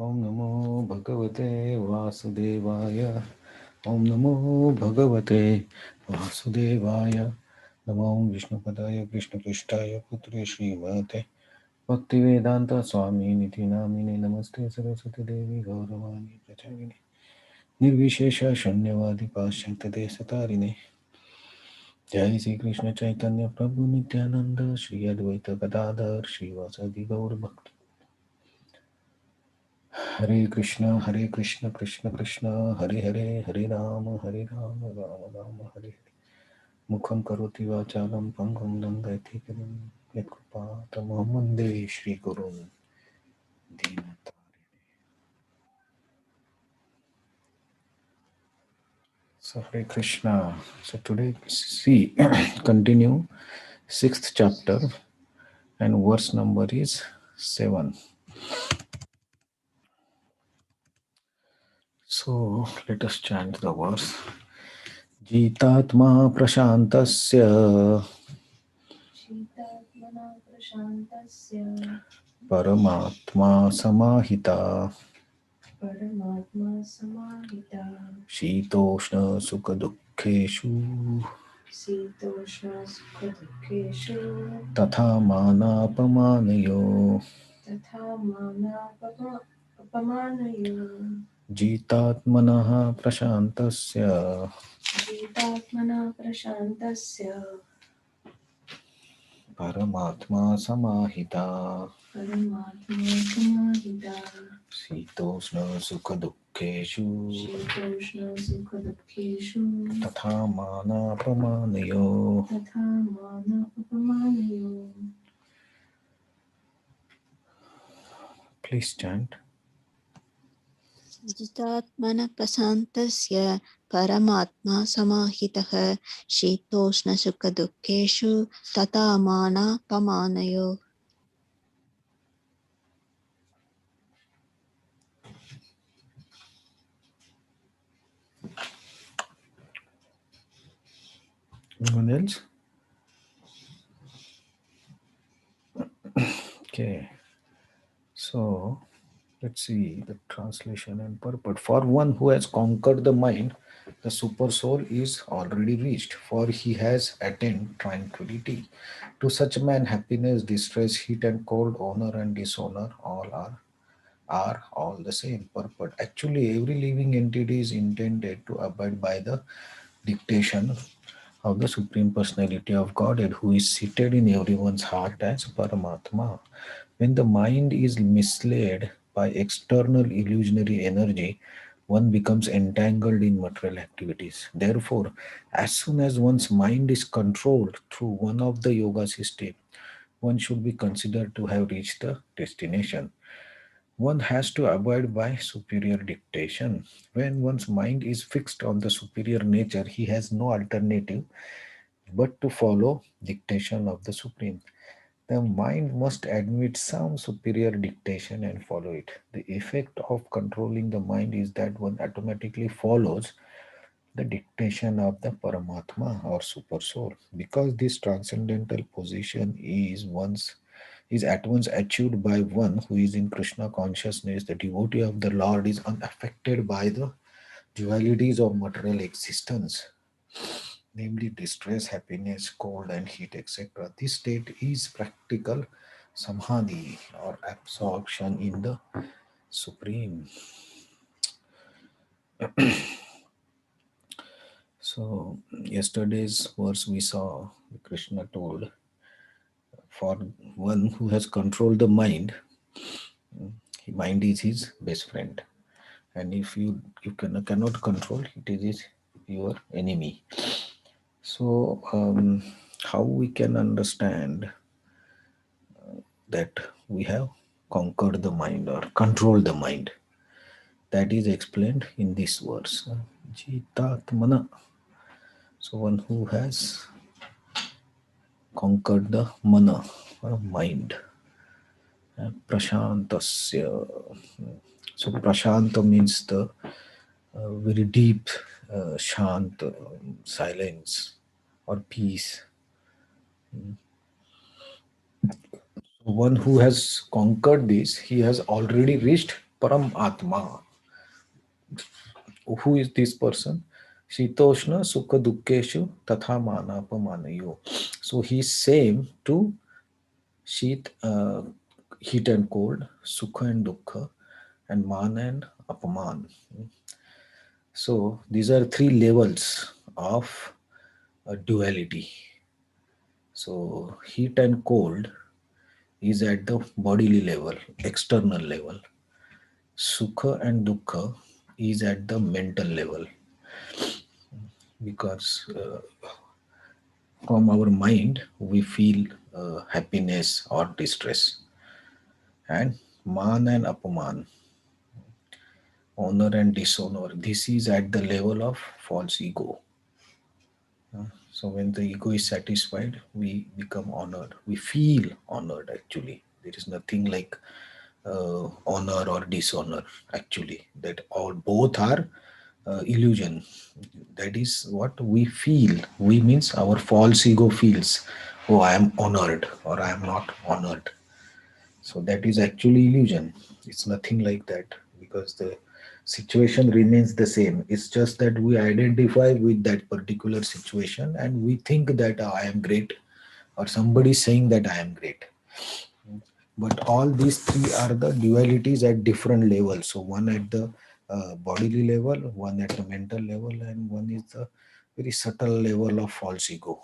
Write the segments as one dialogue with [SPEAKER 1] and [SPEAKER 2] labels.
[SPEAKER 1] Om Namo Bhagavate Vasudevaya. Om Namo Bhagavate Vasudevaya. Namo Vishnupadaya Krishna Prishtaya Putre Srimate Bhaktivedanta Swami Niti Namine Namaste Saraswati Devi Gauravani Pracharine Nirvishesha Shanyavadi Pashyanta Desatarine Jai Sri Krishna Chaitanya Prabhu Nityananda Shri Advaita Gadadhar Shri Vasadi Gaur Bhakti Hare Krishna, Krishna Krishna, Hare Hare, Hare Rama, Rama Rama, Hare Hare. Mukham karoti vachalam pangam dandayati kirim yatkupa tamamande Shri Gurun Dinata. So Hare Krishna. So today see continue sixth chapter and verse number is 7. So let us chant the verse. Jitatma prashantasya
[SPEAKER 2] शीतात्मना प्रशान्तस्य
[SPEAKER 1] Paramatma samahita
[SPEAKER 2] परमात्मा समाहिता
[SPEAKER 1] Shitoshna sukha dukkheshu
[SPEAKER 2] शीतोष्णसुखदुःखेषु
[SPEAKER 1] Tatha manapamanayo
[SPEAKER 2] तथा मानापमानयो
[SPEAKER 1] Jitatmanaha prashantasya
[SPEAKER 2] शीतात्मना प्रशान्तस्य
[SPEAKER 1] Paramatma samahita
[SPEAKER 2] परमात्मा समाहिता
[SPEAKER 1] Shitoshna sukha dukkheshu
[SPEAKER 2] शीतोष्णसुखदुःखेषु
[SPEAKER 1] Tatha manapamanayo.
[SPEAKER 2] तथा मानापमानयो
[SPEAKER 1] Please chant.
[SPEAKER 3] जितात्मनः प्रशान्तस्य परमात्मा समाहितः शीतोष्णसुखदुःखेषु तथा मानापमानयो.
[SPEAKER 1] Anyone else? Okay. So let's see the translation and purport. For one who has conquered the mind, the super soul is already reached, for he has attained tranquility. To such a man, happiness, distress, heat and cold, honor and dishonor, all are all the same purport. Actually, every living entity is intended to abide by the dictation of the Supreme Personality of Godhead, who is seated in everyone's heart as Paramatma. When the mind is misled by external illusionary energy, one becomes entangled in material activities. Therefore, as soon as one's mind is controlled through one of the yoga system, one should be considered to have reached the destination. One has to abide by superior dictation. When one's mind is fixed on the superior nature, he has no alternative but to follow dictation of the Supreme. The mind must admit some superior dictation and follow it. The effect of controlling the mind is that one automatically follows the dictation of the Paramatma or Super Soul. Because this transcendental position is at once achieved by one who is in Krishna consciousness, the devotee of the Lord is unaffected by the dualities of material existence, namely distress, happiness, cold and heat, etc. This state is practical samadhi or absorption in the Supreme. So, yesterday's verse we saw, Krishna told, for one who has controlled the mind is his best friend. And if cannot control, it is your enemy. So, how we can understand that we have conquered the mind or controlled the mind? That is explained in this verse. Jitatmana. So one who has conquered the mana or mind. Prashantasya. So prashanta means the very deep shant silence or peace. One who has conquered this, he has already reached Param Atma. Who is this person? Shitoshna Sukha Dukkeshu Tatha Mana Pamanayo. So he's same to Sheet, heat and cold, Sukha and Dukkha, and Man and Apaman. So these are three levels of duality. So heat and cold is at the bodily level, external level. Sukha and Dukkha is at the mental level, because from our mind we feel happiness or distress. And Man and Apaman, honor and dishonor, this is at the level of false ego. So when the ego is satisfied, we become honored. We feel honored actually. There is nothing like honor or dishonor actually. That all both are illusion. That is what we feel. We means our false ego feels, oh, I am honored or I am not honored. So that is actually illusion. It's nothing like that, because the situation remains the same. It's just that we identify with that particular situation and we think that I am great, or somebody is saying that I am great. But all these three are the dualities at different levels. So one at the bodily level, one at the mental level, and one is the very subtle level of false ego.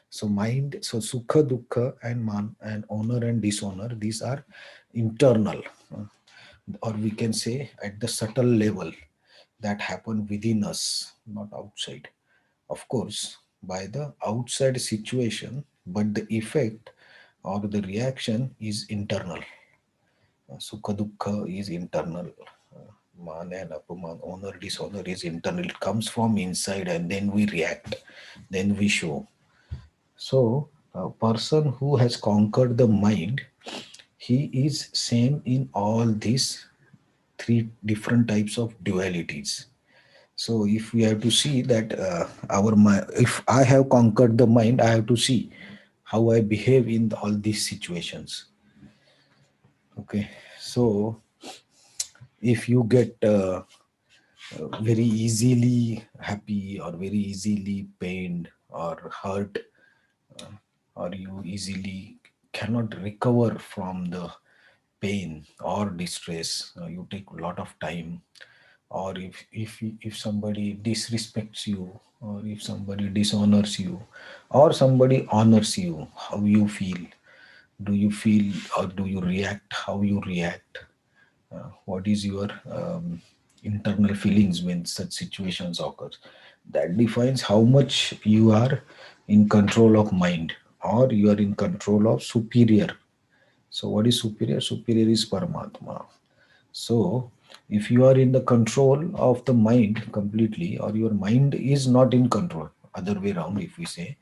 [SPEAKER 1] So mind, so sukha, dukkha, and man, and honor and dishonor, these are internal, or we can say at the subtle level, that happen within us, not outside. Of course, by the outside situation, but the effect or the reaction is internal. Sukha, dukkha is internal. Man and apaman, honor, dishonor is internal. It comes from inside, and then we react, then we show. So, a person who has conquered the mind, he is same in all these three different types of dualities. So, if we have to see that our mind, if I have conquered the mind, I have to see how I behave in all these situations. Okay, so if you get very easily happy or very easily pained or hurt, or you easily cannot recover from the pain or distress, you take a lot of time. Or if somebody disrespects you, or if somebody dishonors you, or somebody honors you, how you feel? Do you feel, or do you react? How you react? What is your internal feelings when such situations occurs? That defines how much you are in control of mind, or you are in control of superior. So what is superior? Superior is Paramatma. So if you are in the control of the mind completely, or your mind is not in control, other way around, if we say,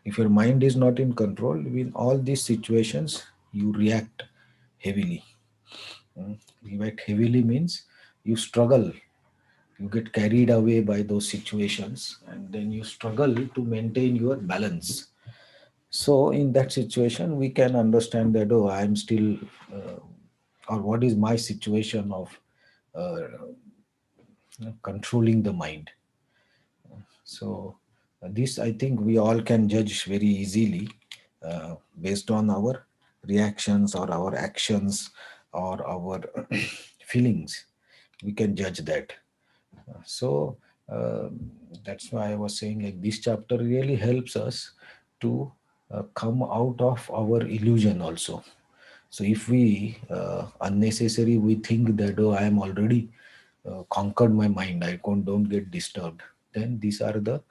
[SPEAKER 1] if your mind is not in control in all these situations, you react heavily. React heavily means you struggle, you get carried away by those situations, and then you struggle to maintain your balance. So in that situation we can understand that, oh, I am still or what is my situation of uh, controlling the mind. So this, I think, we all can judge very easily based on our reactions or our actions or our feelings. We can judge that. So that's why I was saying, like, this chapter really helps us to come out of our illusion also. So if we unnecessary, we think that, oh, I am already conquered my mind, I don't get disturbed. Then these are the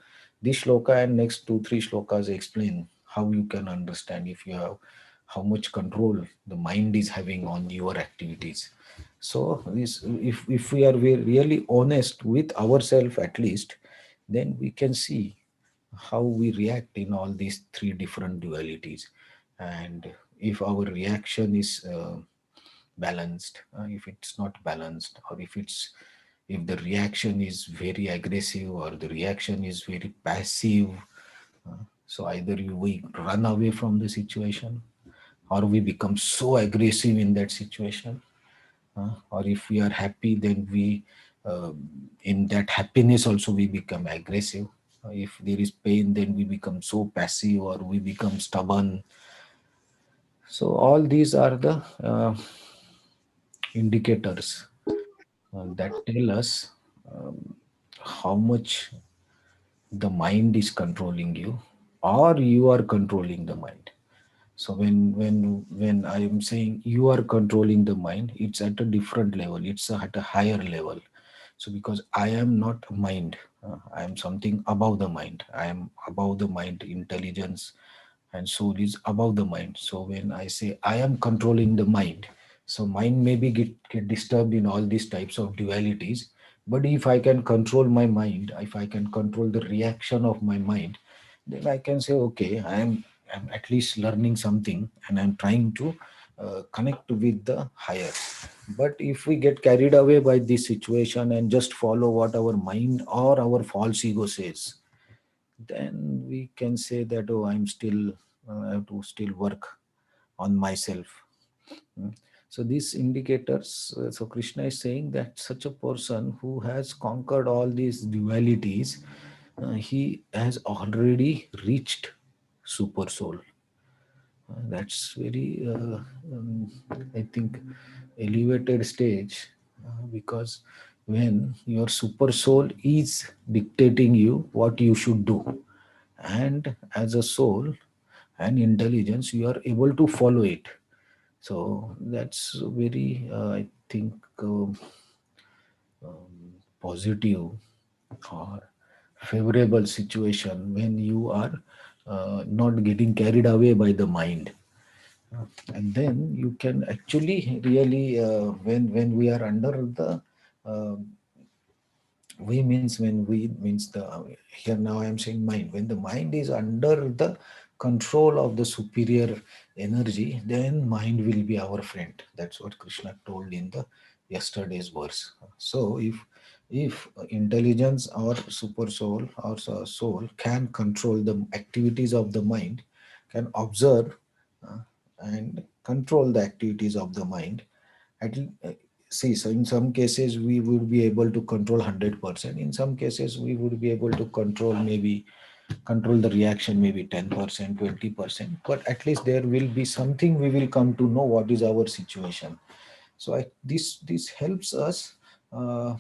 [SPEAKER 1] this shloka and next two three shlokas explain how you can understand if you have how much control the mind is having on your activities. So this, if we are really honest with ourselves at least, then we can see how we react in all these three different dualities. And if our reaction is balanced, if it's not balanced, or if the reaction is very aggressive or the reaction is very passive, so either we run away from the situation, or we become so aggressive in that situation, or if we are happy, then we in that happiness also we become aggressive. If there is pain, then we become so passive or we become stubborn. So all these are the indicators that tell us how much the mind is controlling you or you are controlling the mind. So when I am saying you are controlling the mind, it's at a different level, it's at a higher level. So because I am not mind, I am something above the mind, I am above the mind. Intelligence and soul is above the mind. So when I say I am controlling the mind, so mind maybe get disturbed in all these types of dualities. But if I can control my mind, if I can control the reaction of my mind, then I can say, okay, I'm at least learning something and I'm trying to connect with the higher. But if we get carried away by this situation and just follow what our mind or our false ego says, then we can say that, oh, I'm still I have to still work on myself. Mm. So these indicators, so Krishna is saying that such a person who has conquered all these dualities, he has already reached super soul. That's very, I think, elevated stage, because when your super soul is dictating you what you should do, and as a soul and intelligence, you are able to follow it. So that's very, I think, positive or favorable situation when you are not getting carried away by the mind. And then you can actually really, when we are under the uh, we means when we means the here now I am saying mind, when the mind is under the control of the superior energy, then mind will be our friend. That's what Krishna told in the yesterday's verse. So if intelligence or super soul or soul can control the activities of the mind, can observe uh, and control the activities of the mind, at see, so in some cases we would be able to control 100%, in some cases we would be able to control, maybe control the reaction maybe 10%, 20%, but at least there will be something we will come to know what is our situation. So this helps us uh,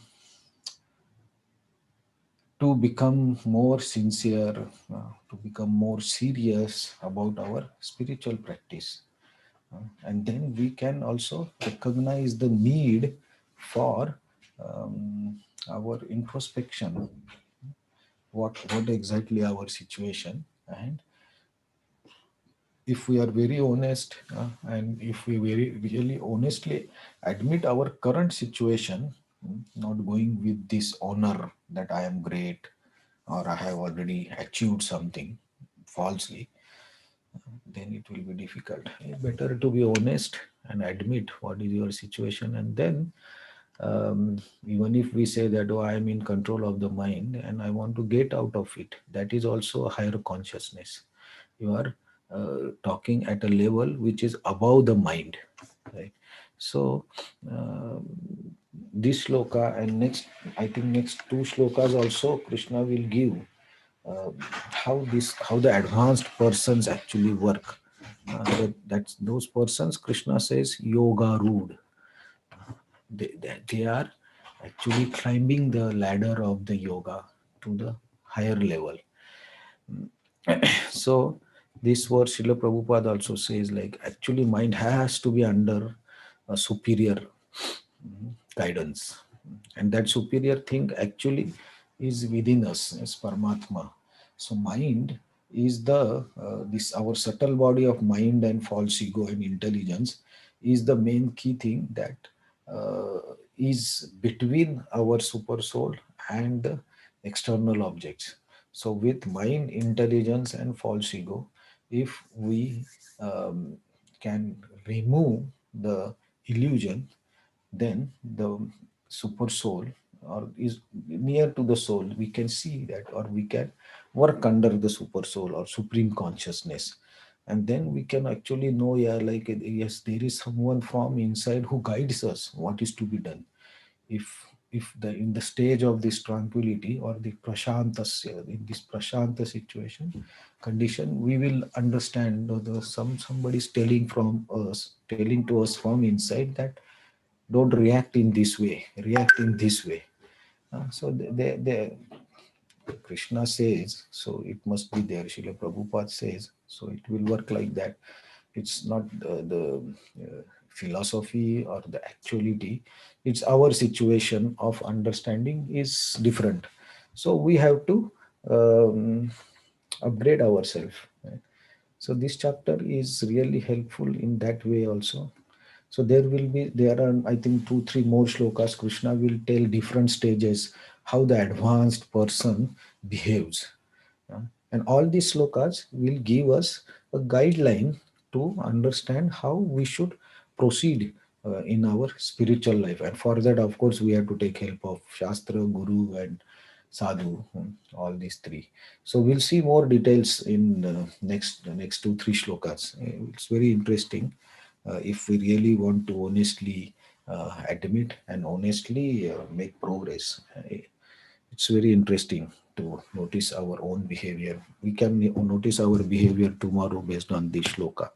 [SPEAKER 1] to become more sincere, to become more serious about our spiritual practice. And then we can also recognize the need for our introspection, what exactly our situation. And if we are very honest, and if we very really honestly admit our current situation, not going with this honor that I am great or I have already achieved something falsely, then it will be difficult. Better to be honest and admit what is your situation, and then even if we say that, oh, I am in control of the mind and I want to get out of it, that is also a higher consciousness. You are talking at a level which is above the mind, right? So uh, this shloka and next, I think next two shlokas also Krishna will give how the advanced persons actually work. That's those persons Krishna says yoga rude. They are actually climbing the ladder of the yoga to the higher level. So this word Srila Prabhupada also says, like, actually mind has to be under a superior guidance, and that superior thing actually is within us as Paramatma. So mind is the this our subtle body of mind and false ego and intelligence is the main key thing that is between our super soul and the external objects. So with mind, intelligence and false ego, if we can remove the illusion, then the super soul or is near to the soul, we can see that, or we can work under the super soul or supreme consciousness. And then we can actually know, yeah, like, yes, there is someone from inside who guides us what is to be done. If the in the stage of this tranquility or the prashantasya, in this prashanta situation condition, we will understand the somebody's telling to us from inside that don't react in this way, react in this way. So Krishna says, so it must be there. Srila Prabhupada says, so it will work like that. It's not the philosophy or the actuality. It's our situation of understanding is different. So we have to um, upgrade ourselves. Right? So this chapter is really helpful in that way also. So there are, I think, 2 3 more shlokas. Krishna will tell different stages how the advanced person behaves. uh, and all these slokas will give us a guideline to understand how we should proceed in our spiritual life. And for that, of course, we have to take help of Shastra, Guru, and Sadhu, all these three. So we'll see more details in the next 2 3 shlokas. It's very interesting if we really want to honestly admit and honestly make progress. It's very interesting to notice our own behavior. We can notice our behavior tomorrow based on this shloka.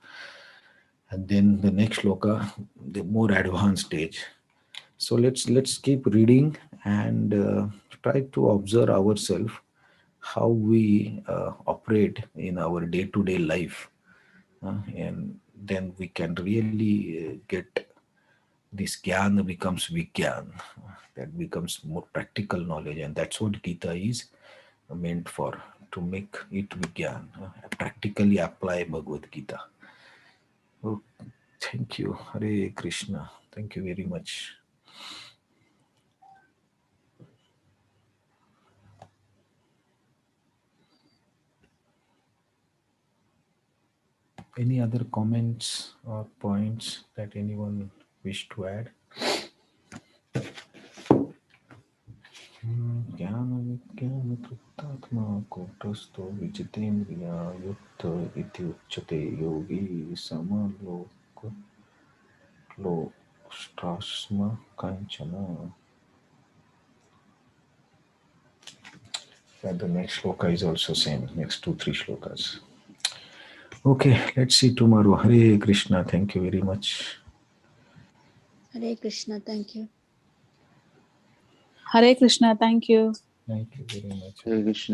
[SPEAKER 1] And then the next shloka, the more advanced stage. So let's keep reading and try to observe ourselves how we operate in our day-to-day life, and then we can really get this jnana becomes vigyan, that becomes more practical knowledge, and that's what Gita is meant for, to make it vigyan, practically apply Bhagavad Gita. Oh, thank you. Hare Krishna. Thank you very much. Any other comments or points that anyone wish to add? ज्ञानविज्ञानतृप्तात्मा कूटस्थो विजितेन्द्रिया युक्त इति उच्यते योगी समलोष्टास्म kanchana. And the next shloka is also same. Next 2 3 shlokas. Okay, let's see tomorrow. Hare Krishna. Thank you very much.
[SPEAKER 3] Hare Krishna. Thank you.
[SPEAKER 4] Hare Krishna. Thank you.
[SPEAKER 1] Thank you very much.
[SPEAKER 5] Hare Krishna.